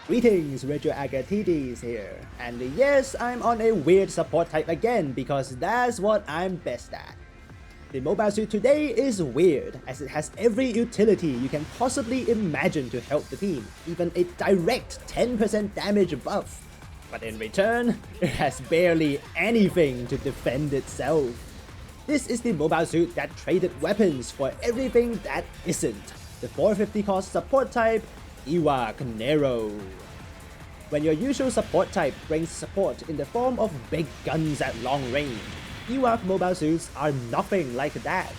Greetings, Rigil Agateiades here, and yes, I'm on a weird support type again because that's what I'm best at. The mobile suit today is weird as it has every utility you can possibly imagine to help the team, even a direct 10% damage buff. But in return, it has barely anything to defend itself. This is the mobile suit that traded weapons for everything that isn't. The 450 cost support type, EWAC Nero. When your usual support type brings support in the form of big guns at long range, EWAC mobile suits are nothing like that.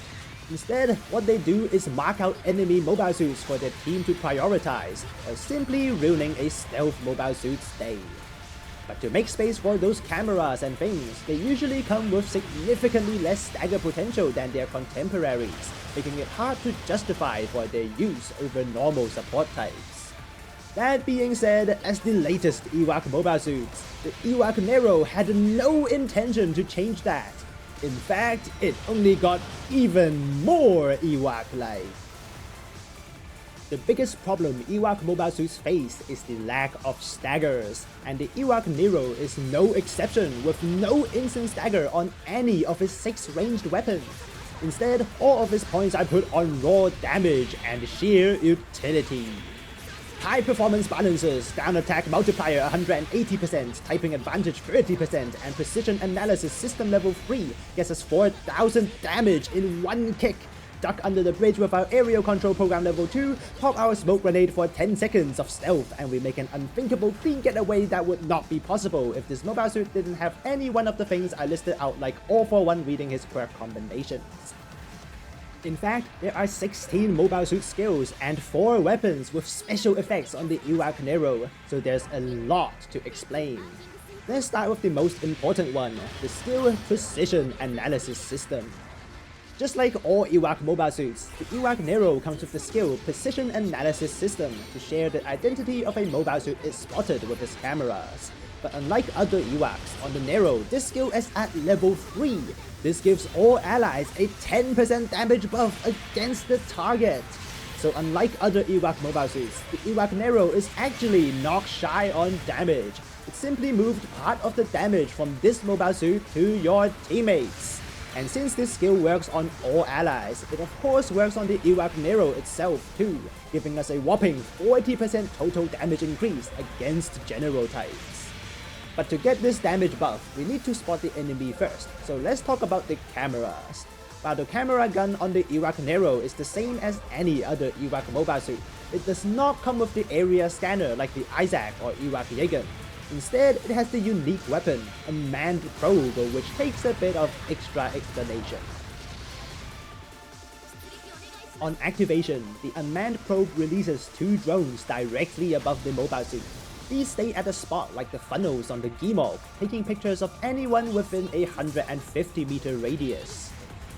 Instead, what they do is mark out enemy mobile suits for their team to prioritize, or simply ruining a stealth mobile suit's day. But to make space for those cameras and things, they usually come with significantly less stagger potential than their contemporaries, making it hard to justify for their use over normal support types. That being said, as the latest EWAC mobile suits, the EWAC Nero had no intention to change that. In fact, it only got even more EWAC-like. The biggest problem EWAC mobile suits face is the lack of staggers, and the EWAC Nero is no exception with no instant stagger on any of his 6 ranged weapons. Instead, all of his points are put on raw damage and sheer utility. High performance balances, down attack multiplier 180%, typing advantage 30%, and precision analysis system level 3 gets us 4000 damage in one kick. Duck under the bridge with our aerial control program level 2, pop our smoke grenade for 10 seconds of stealth, and we make an unthinkable clean getaway that would not be possible if this mobile suit didn't have any one of the things I listed out, like all for one reading his quirk combinations. In fact, there are 16 mobile suit skills and 4 weapons with special effects on the EWAC Nero, so there's a lot to explain. Let's start with the most important one, the skill Precision Analysis System. Just like all EWAC mobile suits, the EWAC Nero comes with the skill Precision Analysis System to share the identity of a mobile suit is spotted with its cameras. But unlike other EWACs, on the Nero, this skill is at level 3. This gives all allies a 10% damage buff against the target. So unlike other EWAC mobile suits, the EWAC Nero is actually not shy on damage. It simply moved part of the damage from this mobile suit to your teammates. And since this skill works on all allies, it of course works on the EWAC Nero itself too, giving us a whopping 40% total damage increase against general types. But to get this damage buff, we need to spot the enemy first, so let's talk about the cameras. While the camera gun on the EWAC Nero is the same as any other EWAC mobile suit, it does not come with the area scanner like the Isaac or EWAC Jaeger. Instead, it has the unique weapon, unmanned probe, which takes a bit of extra explanation. On activation, the unmanned probe releases 2 drones directly above the mobile suit. These stay at a spot like the funnels on the Gmog, taking pictures of anyone within a 150-meter radius.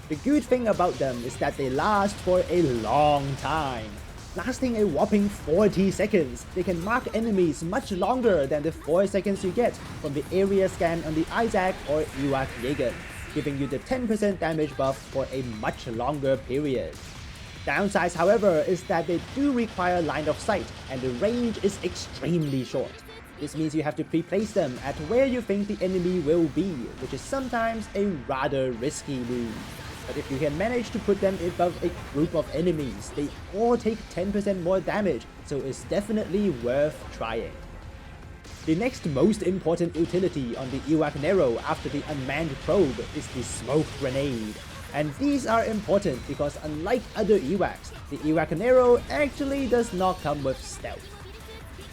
The good thing about them is that they last for a long time. Lasting a whopping 40 seconds, they can mark enemies much longer than the 4 seconds you get from the area scan on the Isaac or EWAC Jaeger, giving you the 10% damage buff for a much longer period. Downsides, however, is that they do require line of sight and the range is extremely short. This means you have to pre-place them at where you think the enemy will be, which is sometimes a rather risky move. But if you can manage to put them above a group of enemies, they all take 10% more damage, so it's definitely worth trying. The next most important utility on the EWAC Nero after the unmanned probe is the smoke grenade. And these are important because unlike other EWACs, the EWAC Nero actually does not come with stealth.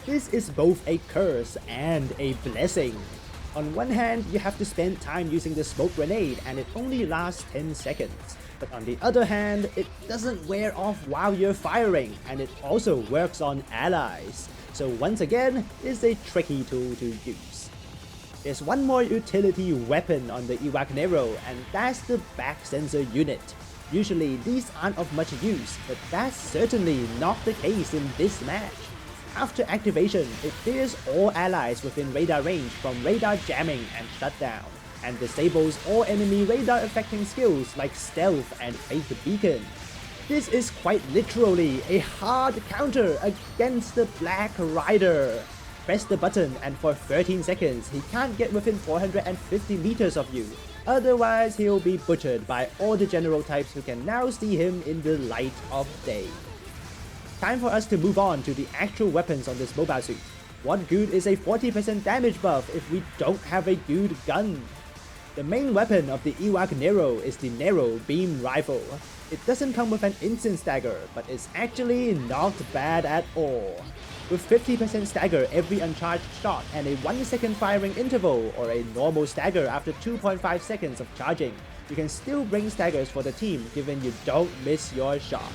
This is both a curse and a blessing. On one hand, you have to spend time using the smoke grenade and it only lasts 10 seconds. But on the other hand, it doesn't wear off while you're firing, and it also works on allies. So once again, it's a tricky tool to use. There's one more utility weapon on the EWAC Nero, and that's the back sensor unit. Usually these aren't of much use, but that's certainly not the case in this match. After activation, it clears all allies within radar range from radar jamming and shutdown, and disables all enemy radar affecting skills like stealth and fake beacon. This is quite literally a hard counter against the Black Rider. press the button and for 13 seconds he can't get within 450 meters of you. Otherwise he'll be butchered by all the general types who can now see him in the light of day. Time for us to move on to the actual weapons on this mobile suit. What good is a 40% damage buff if we don't have a good gun? The main weapon of the EWAC Nero is the Nero beam rifle. It doesn't come with an instant stagger, but it's actually not bad at all. With 50% stagger every uncharged shot and a 1 second firing interval or a normal stagger after 2.5 seconds of charging, you can still bring staggers for the team given you don't miss your shot.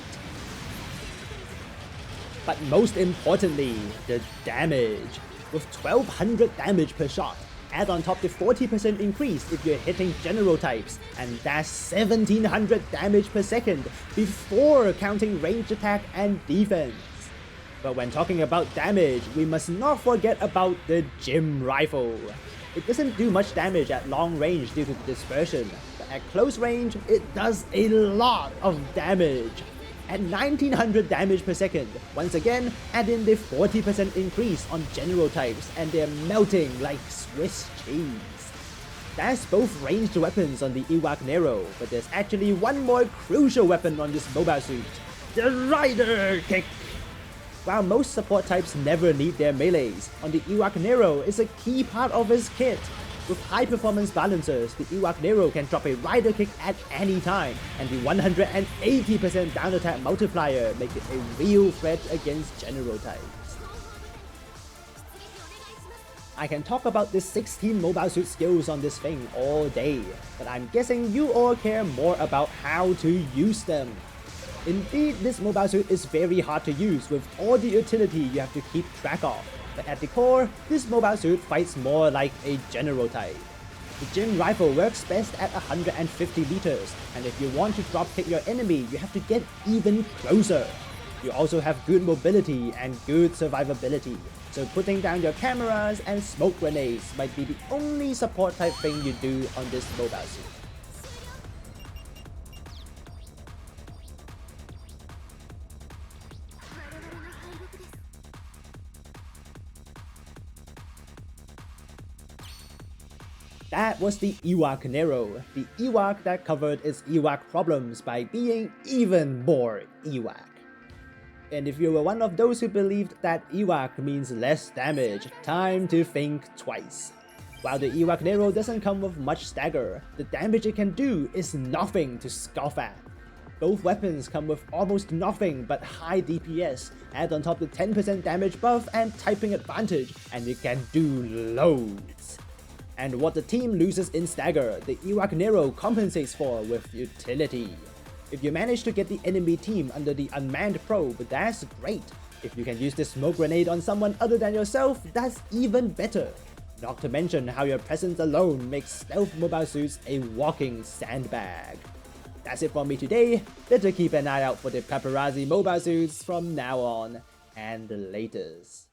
But most importantly, the damage. With 1200 damage per shot, add on top the 40% increase if you're hitting general types, and that's 1700 damage per second before counting range attack and defense. But when talking about damage, we must not forget about the gym rifle. It doesn't do much damage at long range due to the dispersion, but at close range, it does a lot of damage. At 1900 damage per second, once again, add in the 40% increase on general types and they're melting like Swiss cheese. That's both ranged weapons on the EWAC Nero, but there's actually one more crucial weapon on this mobile suit, the Rider Kick. While most support types never need their melees, on the EWAC Nero is a key part of his kit. With high performance balancers, the EWAC Nero can drop a Rider Kick at any time, and the 180% down attack multiplier make it a real threat against general types. I can talk about the 16 mobile suit skills on this thing all day, but I'm guessing you all care more about how to use them. Indeed, this mobile suit is very hard to use with all the utility you have to keep track of. But at the core, this mobile suit fights more like a general type. The gym rifle works best at 150 meters, and if you want to drop kick your enemy, you have to get even closer. You also have good mobility and good survivability, so putting down your cameras and smoke grenades might be the only support type thing you do on this mobile suit. That was the EWAC Nero, the EWAC that covered its EWAC problems by being even more EWAC. And if you were one of those who believed that EWAC means less damage, time to think twice. While the EWAC Nero doesn't come with much stagger, the damage it can do is nothing to scoff at. Both weapons come with almost nothing but high DPS, add on top the 10% damage buff and typing advantage, and it can do loads. And what the team loses in stagger, the EWAC Nero compensates for with utility. If you manage to get the enemy team under the unmanned probe, that's great. If you can use the smoke grenade on someone other than yourself, that's even better. Not to mention how your presence alone makes stealth mobile suits a walking sandbag. That's it for me today. Better keep an eye out for the paparazzi mobile suits from now on, and laters.